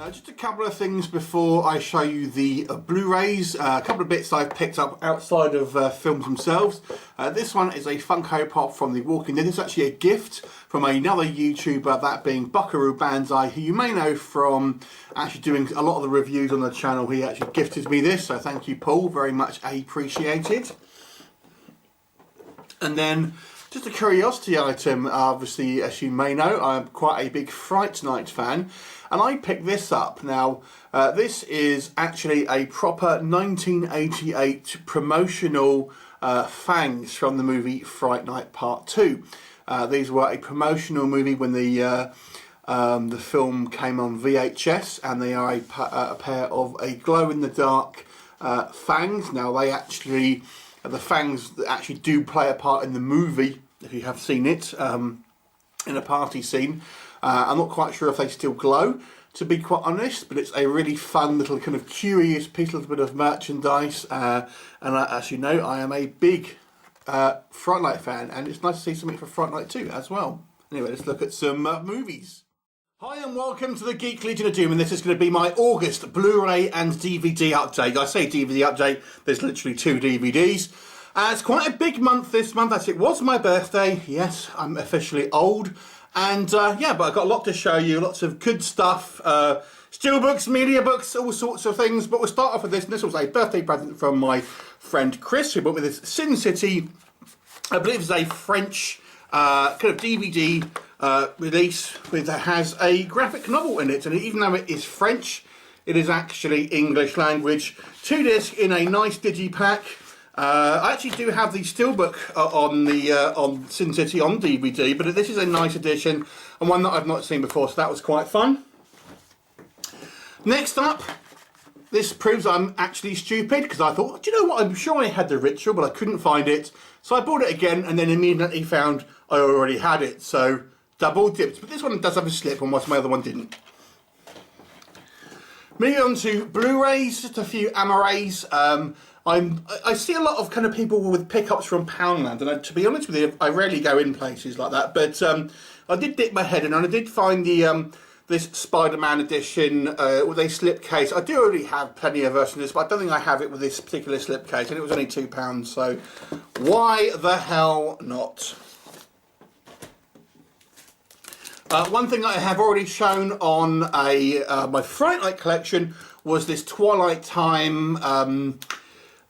Just a couple of things before I show you the Blu-rays. A couple of bits I've picked up outside of films themselves. This one is a Funko Pop from The Walking Dead. It's actually a gift from another YouTuber, that being Buckaroobanzai, who you may know from actually doing a lot of the reviews on the channel. He actually gifted me this, so thank you, Paul, very much appreciated. And then just a curiosity item, obviously, as you may know, I'm quite a big Fright Night fan, and I picked this up. Now, this is actually a proper 1988 promotional fangs from the movie Fright Night Part 2. These were a promotional movie when the film came on VHS, and they are a pair of a glow-in-the-dark fangs. Now, they actually... the fangs actually do play a part in the movie, if you have seen it, in a party scene. I'm not quite sure if they still glow, to be quite honest, but it's a really fun little kind of curious piece, little bit of merchandise. And as you know, I am a big Fright Night fan, and it's nice to see something for Fright Night 2 as well. Anyway, let's look at some movies. Hi and welcome to the Geek Legion of Doom, and this is going to be my August Blu-ray and DVD update. I say DVD update, there's literally 2 DVDs. It's quite a big month this month, as it was my birthday. Yes, I'm officially old. And yeah, but I've got a lot to show you, lots of good stuff. Steelbooks, mediabooks, all sorts of things. But we'll start off with this, and this was a birthday present from my friend Chris, who bought me this Sin City, I believe it's a French kind of DVD release that has a graphic novel in it, and even though it is French, it is actually English language. 2 discs in a nice digipack. I actually do have the Steelbook on Sin City on DVD, but this is a nice edition and one that I've not seen before, so that was quite fun. Next up, this proves I'm actually stupid, because I thought, do you know what, I'm sure I had The Ritual, but I couldn't find it, so I bought it again and then immediately found I already had it, so double dipped. But this one does have a slip on, whilst my other one didn't. Moving on to Blu-rays, just a few Amores. I see a lot of kind of people with pickups from Poundland, and to be honest with you, I rarely go in places like that. But I did dip my head in, and I did find the this Spider-Man edition with a slipcase. I do already have plenty of versions of this, but I don't think I have it with this particular slipcase, and it was only £2, so why the hell not? One thing I have already shown on my Fright Night collection was this Twilight Time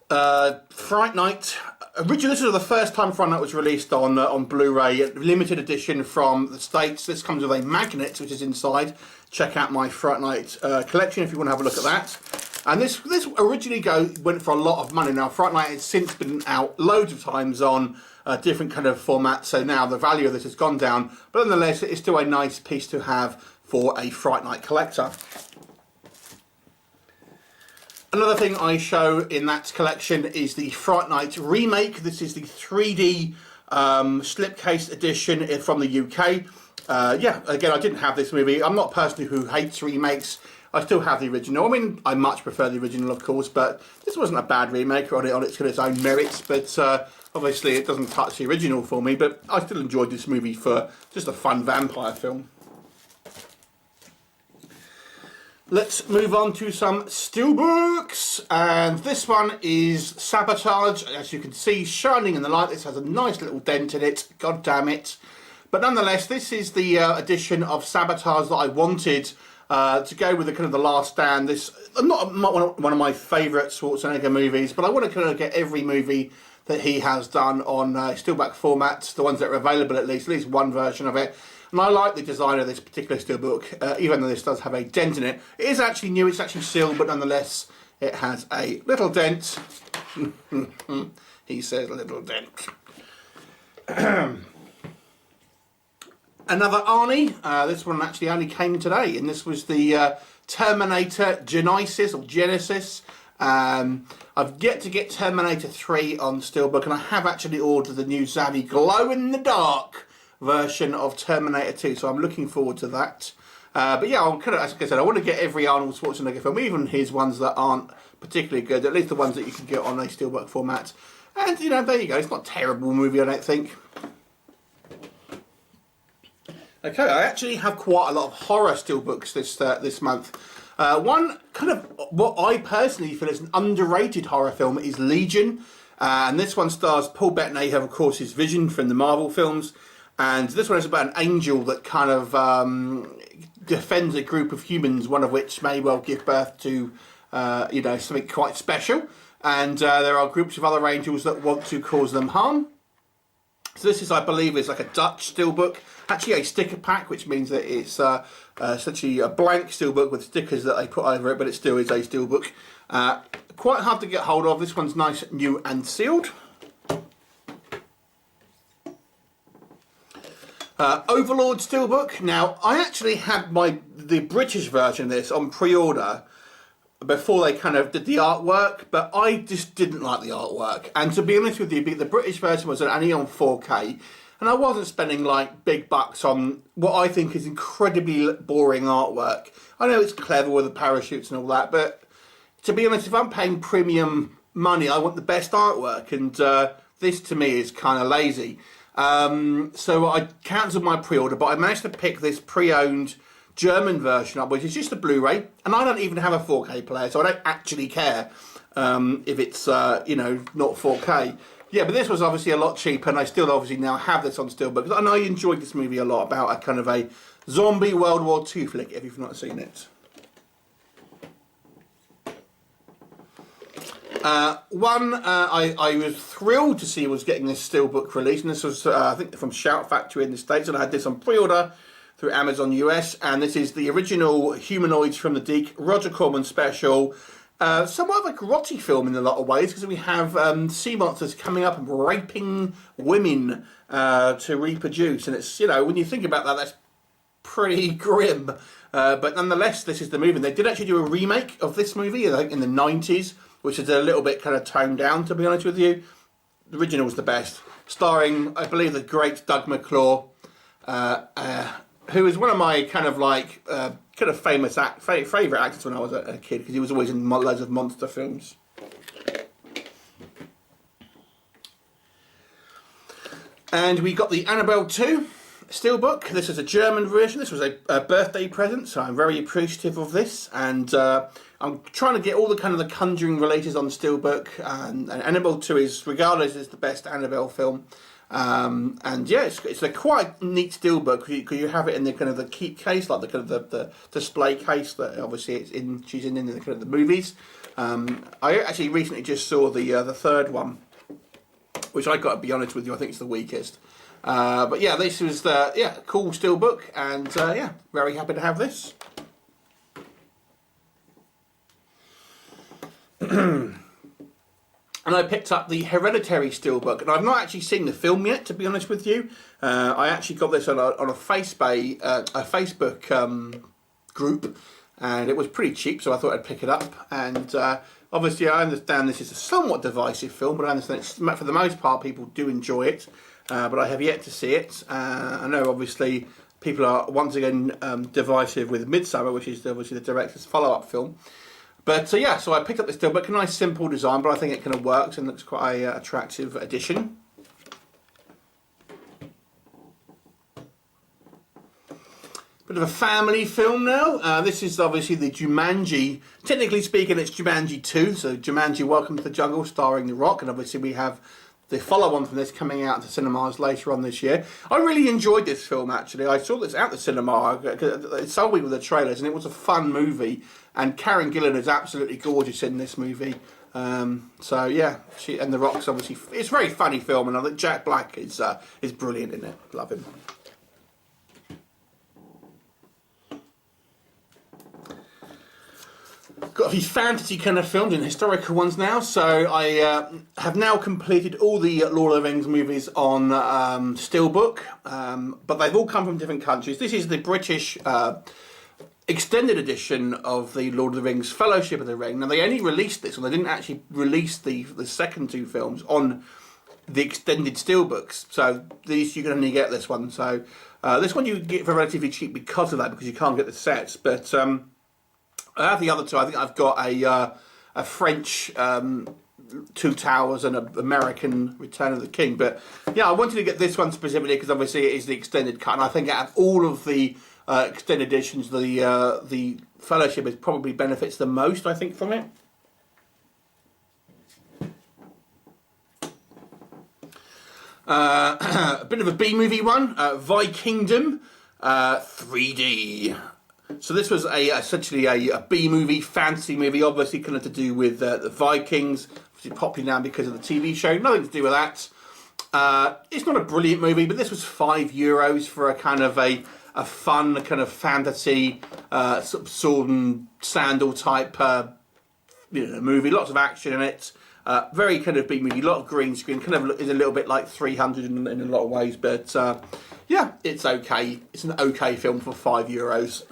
Fright Night. Originally, this was the first time Fright Night was released on Blu-ray, limited edition from the States. This comes with a magnet which is inside. Check out my Fright Night collection if you want to have a look at that. And this originally went for a lot of money. Now, Fright Night has since been out loads of times on different kind of formats, so now the value of this has gone down. But nonetheless, it is still a nice piece to have for a Fright Night collector. Another thing I show in that collection is the Fright Night remake. This is the 3D slipcase edition from the UK. Yeah, again, I didn't have this movie. I'm not a person who hates remakes. I still have the original. I mean, I much prefer the original, of course, but this wasn't a bad remake on its own merits. But obviously, it doesn't touch the original for me. But I still enjoyed this movie for just a fun vampire film. Let's move on to some Steelbooks, and this one is SABOTAGE. As you can see, shining in the light. This has a nice little dent in it. God damn it! But nonetheless, this is the edition of SABOTAGE that I wanted to go with the kind of The Last Stand. This not one of my favourite Schwarzenegger movies, but I want to kind of get every movie that he has done on Steelbook formats, the ones that are available at least one version of it. And I like the design of this particular Steelbook, even though this does have a dent in it. It is actually new, it's actually sealed, but nonetheless, it has a little dent. He says little dent. Another Arnie. This one actually only came today, and this was the Terminator Genesis, or Genesis. I've yet to get Terminator 3 on Steelbook, and I have actually ordered the new Zavvi glow-in-the-dark version of Terminator 2, so I'm looking forward to that. But yeah, I'm kind of, as I said, I want to get every Arnold Schwarzenegger film, even his ones that aren't particularly good, at least the ones that you can get on a Steelbook format. And, you know, there you go, it's not a terrible movie, I don't think. Okay, I actually have quite a lot of horror steelbooks this month. One kind of what I personally feel is an underrated horror film is Legion, and this one stars Paul Bettany, who of course is Vision from the Marvel films, and this one is about an angel that kind of defends a group of humans, one of which may well give birth to you know, something quite special, and there are groups of other angels that want to cause them harm. So this is, I believe, is like a Dutch steelbook, actually a sticker pack, which means that it's essentially a blank steelbook with stickers that they put over it, but it still is a steelbook. Quite hard to get hold of. This one's nice, new and sealed. Overlord steelbook. Now, I actually had the British version of this on pre-order before they kind of did the artwork, but I just didn't like the artwork. And to be honest with you, the British version was only on 4K, and I wasn't spending like big bucks on what I think is incredibly boring artwork. I know it's clever with the parachutes and all that, but to be honest, if I'm paying premium money, I want the best artwork, and this to me is kind of lazy. So I cancelled my pre-order, but I managed to pick this pre-owned German version up, which is just a Blu-ray, and I don't even have a 4K player, so I don't actually care if it's you know, not 4K. Yeah, but this was obviously a lot cheaper, and I still obviously now have this on Steelbooks, and I enjoyed this movie a lot, about a kind of a zombie World War II flick, if you've not seen it. I was thrilled to see was getting this Steelbook release, and this was I think from Shout Factory in the States, and I had this on pre-order through Amazon US, and this is the original Humanoids from the Deep, Roger Corman special. Somewhat of a grotty film in a lot of ways, because we have sea monsters coming up and raping women to reproduce, and it's, you know, when you think about that, that's pretty grim. But nonetheless, this is the movie. They did actually do a remake of this movie, I think in the 90s, which is a little bit kind of toned down, to be honest with you. The original was the best, starring, I believe, the great Doug McClure, who is one of my kind of like kind of famous favourite actors when I was a kid, because he was always in loads of monster films. And we got the Annabelle 2 Steelbook. This is a German version. This was a birthday present, so I'm very appreciative of this. And I'm trying to get all the kind of the Conjuring related on Steelbook. And Annabelle 2 is, regardless, is the best Annabelle film. And yeah, it's a quite neat Steelbook, because you have it in the kind of the keep case, like the kind of the display case that obviously she's in the kind of the movies. I actually recently just saw the third one, which I got to be honest with you, I think it's the weakest. But yeah, this was the cool Steelbook, and yeah, very happy to have this. And I picked up the Hereditary Steelbook, and I've not actually seen the film yet, to be honest with you. I actually got this on a Facebook group, and it was pretty cheap, so I thought I'd pick it up. And obviously, I understand this is a somewhat divisive film, but I understand for the most part people do enjoy it. But I have yet to see it. I know, obviously, people are once again divisive with Midsummer, which is obviously the director's follow-up film. But yeah, so I picked up this Steelbook, a nice simple design, but I think it kind of works and looks quite an attractive addition. Bit of a family film now. This is obviously the Jumanji. Technically speaking, it's Jumanji 2, so Jumanji Welcome to the Jungle, starring The Rock, and obviously we have the follow-on from this coming out to cinemas later on this year. I really enjoyed this film, actually. I saw this at the cinema. It sold me with the trailers, and it was a fun movie. And Karen Gillan is absolutely gorgeous in this movie. So yeah, she and The Rock's obviously, it's a very funny film, and I think Jack Black is brilliant in it. Love him. Got a few fantasy kind of films and historical ones now, so I have now completed all the Lord of the Rings movies on Steelbook, but they've all come from different countries. This is the British extended edition of the Lord of the Rings Fellowship of the Ring. Now, they only released this, and they didn't actually release the second two films on the extended Steelbooks, so these you can only get this one. So this one you can get for relatively cheap because of that, because you can't get the sets, but I have the other two. I think I've got a French Two Towers and American Return of the King. But yeah, I wanted to get this one specifically because obviously it is the extended cut, and I think out of all of the extended editions, the Fellowship is probably benefits the most, I think, from it. A bit of a B-movie one, Vikingdom 3D. So this was essentially a B-movie, fantasy movie, obviously kind of to do with the Vikings, obviously popular now because of the TV show, nothing to do with that. It's not a brilliant movie, but this was €5 for a kind of a fun kind of fantasy sort of sword and sandal type movie, lots of action in it. Very kind of B-movie, a lot of green screen, kind of is a little bit like 300 in a lot of ways, but yeah, it's okay. It's an okay film for €5.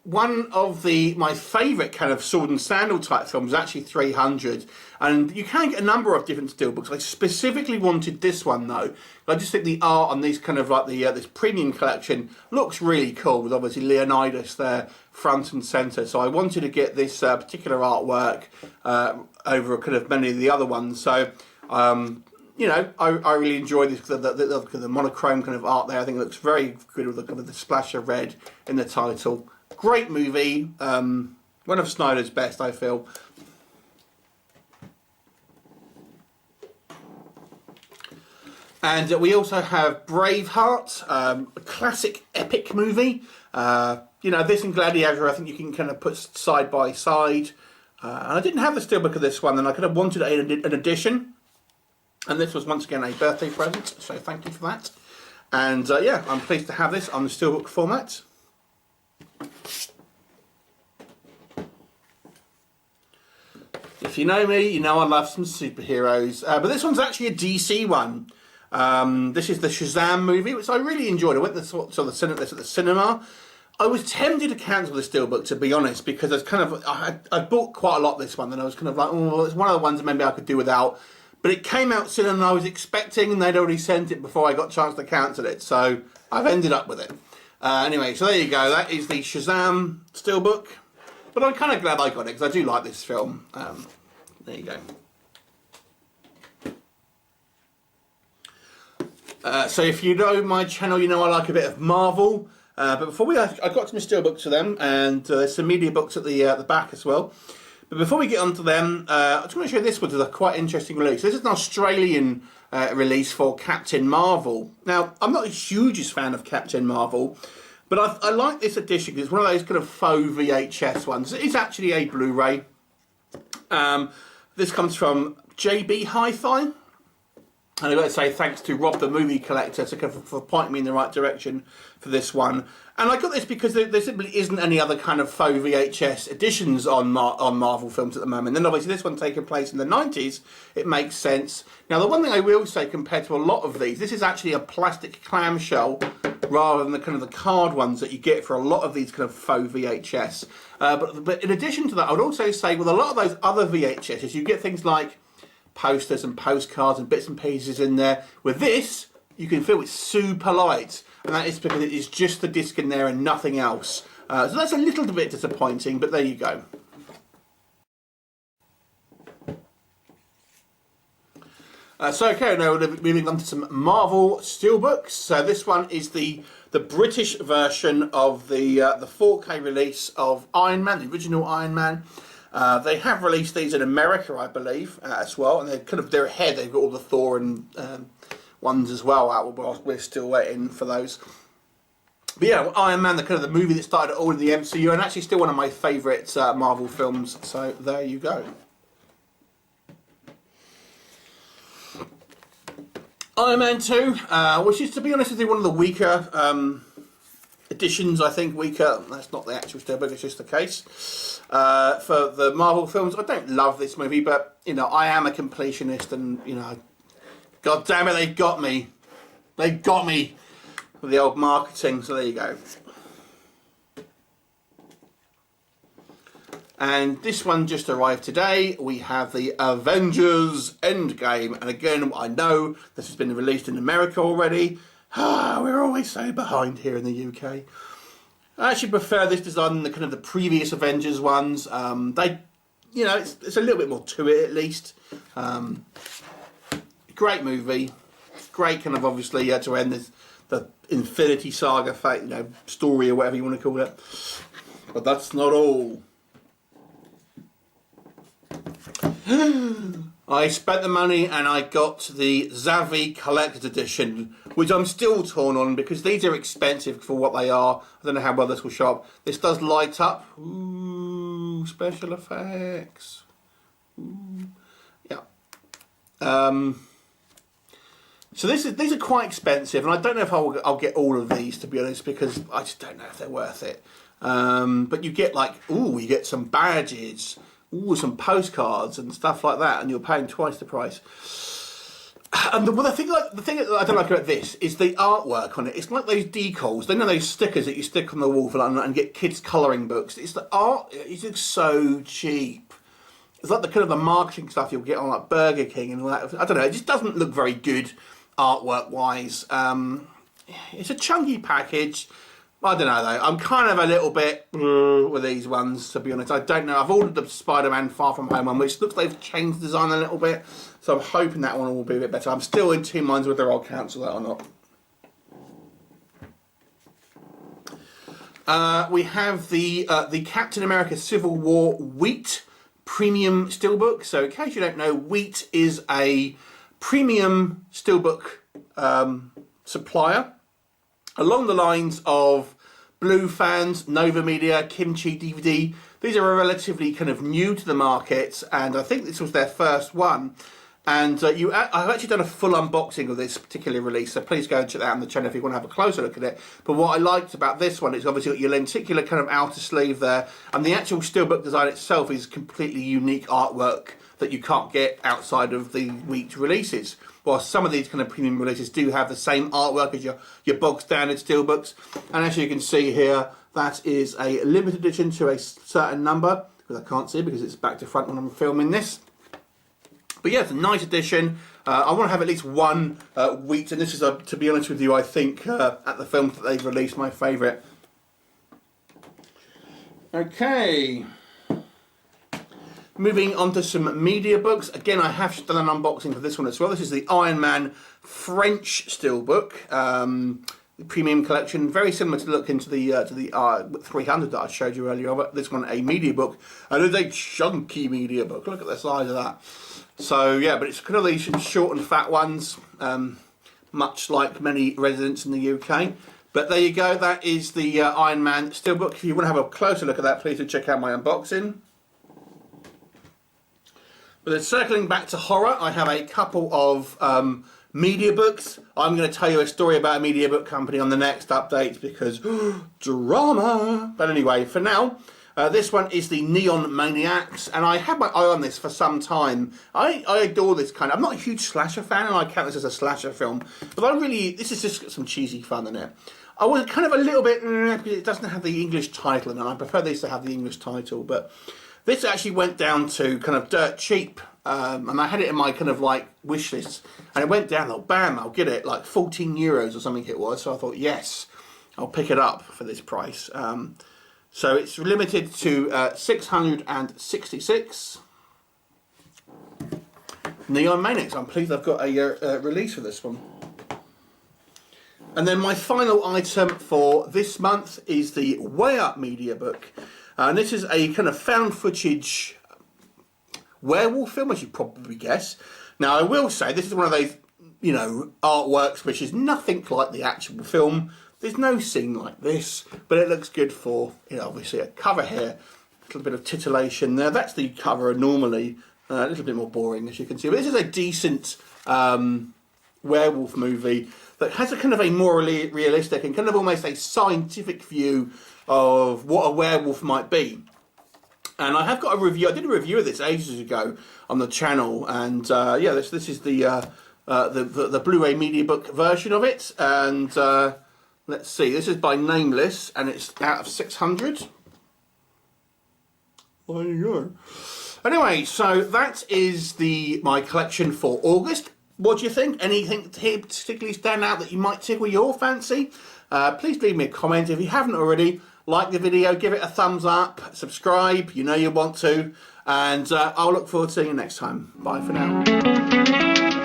One of my favourite kind of sword and sandal type films is actually 300, and you can get a number of different steelbooks. I specifically wanted this one though. I just think the art on these kind of like this premium collection looks really cool, with obviously Leonidas there front and centre. So I wanted to get this particular artwork over kind of many of the other ones. So you know, I really enjoy this, the monochrome kind of art there. I think it looks very good with the kind of the splash of red in the title. Great movie, one of Snyder's best, I feel. And we also have Braveheart, a classic epic movie. You know, this and Gladiator, I think you can kind of put side by side. And I didn't have the steelbook of this one, and I kind of wanted an edition. And this was once again a birthday present, so thank you for that. And yeah, I'm pleased to have this on the steelbook format. If you know me, you know I love some superheroes. But this one's actually a DC one. This is the Shazam movie, which I really enjoyed. I went to saw this at the cinema. I was tempted to cancel the steelbook, to be honest, because I bought quite a lot this one, and I was kind of like, oh, it's one of the ones that maybe I could do without. But it came out sooner than I was expecting, and they'd already sent it before I got a chance to cancel it. So I've ended up with it. Anyway, so there you go. That is the Shazam steelbook. But I'm kind of glad I got it, because I do like this film. There you go. So if you know my channel, you know I like a bit of Marvel. But before I got some steelbooks of them, and there's some media books at the back as well. But before we get on to them, I just want to show you this one. It's a quite interesting release. This is an Australian release for Captain Marvel. Now, I'm not the hugest fan of Captain Marvel, but I like this edition because it's one of those kind of faux VHS ones. It's actually a Blu-ray. This comes from JB Hi-Fi. And I've got to say thanks to Rob the Movie Collector for pointing me in the right direction for this one. And I got this because there simply isn't any other kind of faux VHS editions on Marvel films at the moment. And obviously this one taking place in the 90s, it makes sense. Now the one thing I will say compared to a lot of these, this is actually a plastic clamshell rather than the kind of the card ones that you get for a lot of these kind of faux VHS. But in addition to that, I would also say with a lot of those other VHSs, you get things like posters and postcards and bits and pieces in there. With this, you can feel it's super light, and that is because it is just the disc in there and nothing else. So that's a little bit disappointing, but there you go. Okay, now we're moving on to some Marvel steelbooks. So this one is the British version of the 4K release of Iron Man, the original Iron Man. They have released these in America, I believe, as well, and they're ahead. They've got all the Thor and ones as well out. We're still waiting for those. But yeah, Iron Man, the movie that started all in the MCU, and actually still one of my favourite Marvel films. So there you go. Iron Man 2, which is, to be honest with you, one of the weaker editions, I think. Weaker, that's not the actual steelbook, it's just the case. For the Marvel films, I don't love this movie, but, you know, I am a completionist, and, you know, God damn it, they got me. They got me with the old marketing, so there you go. And this one just arrived today. We have the Avengers Endgame. And again, I know this has been released in America already. We're always so behind here in the UK. I actually prefer this design than the kind of the previous Avengers ones. They, you know, it's a little bit more to it at least. Great movie, great kind of obviously to end this the Infinity Saga, you know, story or whatever you want to call it. But that's not all. I spent the money and I got the Zavi Collector's Edition, which I'm still torn on because these are expensive for what they are. I don't know how well this will show up. This does light up. Ooh, special effects. Ooh. Yeah. So these are quite expensive, and I don't know if I'll get all of these, to be honest, because I just don't know if they're worth it. But you get like, ooh, you get some badges. Ooh, some postcards and stuff like that, and you're paying twice the price. And the thing that I don't like about this is the artwork on it. It's like those decals. They know those stickers that you stick on the wall for and get kids' colouring books. It's the art. It looks so cheap. It's like the kind of the marketing stuff you'll get on like Burger King and all that. I don't know. It just doesn't look very good artwork-wise. It's a chunky package. I don't know though, I'm kind of a little bit with these ones, to be honest. I don't know, I've ordered the Spider-Man Far From Home one, which looks like they've changed the design a little bit, so I'm hoping that one will be a bit better. I'm still in two minds whether I'll cancel that or not. We have the Captain America Civil War Wheat Premium Steelbook. So in case you don't know, Wheat is a premium steelbook supplier, along the lines of Blue Fans, Nova Media, Kimchi DVD. These are relatively kind of new to the market, and I think this was their first one. And I've actually done a full unboxing of this particular release, so please go and check that out on the channel if you want to have a closer look at it. But what I liked about this one is obviously got your lenticular kind of outer sleeve there, and the actual steelbook design itself is completely unique artwork that you can't get outside of the Wheat releases. While some of these kind of premium releases do have the same artwork as your bog standard steelbooks. And as you can see here, that is a limited edition to a certain number, because I can't see because it's back to front when I'm filming this. But yeah, it's a nice edition. I want to have at least one Wheat, and this is, to be honest with you, I think at the films that they've released, my favourite. Okay. Moving on to some media books. Again, I have done an unboxing for this one as well. This is the Iron Man French Steelbook, the premium collection. Very similar to look into the 300 that I showed you earlier, but this one a media book. And it's a chunky media book. Look at the size of that. So yeah, but it's kind of these short and fat ones, much like many residents in the UK. But there you go. That is the Iron Man Steelbook. If you want to have a closer look at that, please do check out my unboxing. But then circling back to horror, I have a couple of media books. I'm going to tell you a story about a media book company on the next update because drama. But anyway, for now, this one is the Neon Maniacs, and I had my eye on this for some time. I adore this kind of. I'm not a huge slasher fan, and I count this as a slasher film, but this is just got some cheesy fun in it. I was kind of a little bit because it doesn't have the English title, and I prefer these to have the English title, but. This actually went down to kind of dirt cheap, and I had it in my kind of like wish list, and it went down, like bam, I'll get it, like 14 euros or something it was, so I thought, yes, I'll pick it up for this price. So it's limited to 666. Neon Maniacs, I'm pleased I've got a release for this one. And then my final item for this month is the Way Up media book. And this is a kind of found footage werewolf film, as you probably guess. Now, I will say, this is one of those, you know, artworks which is nothing like the actual film. There's no scene like this, but it looks good for, you know, obviously a cover here. A little bit of titillation there. That's the cover normally. A little bit more boring, as you can see. But this is a decent werewolf movie that has a kind of a more realistic and kind of almost a scientific view of what a werewolf might be. And I have got a review. I did a review of this ages ago on the channel, and yeah, this is the Blu-ray media book version of it. And let's see, this is by Nameless, and it's out of 600. There you go. Anyway, so that is my collection for August. What do you think? Anything here particularly stand out that you might tickle your fancy? Please leave me a comment. If you haven't already, like the video, give it a thumbs up, subscribe, you know you want to, and I'll look forward to seeing you next time. Bye for now.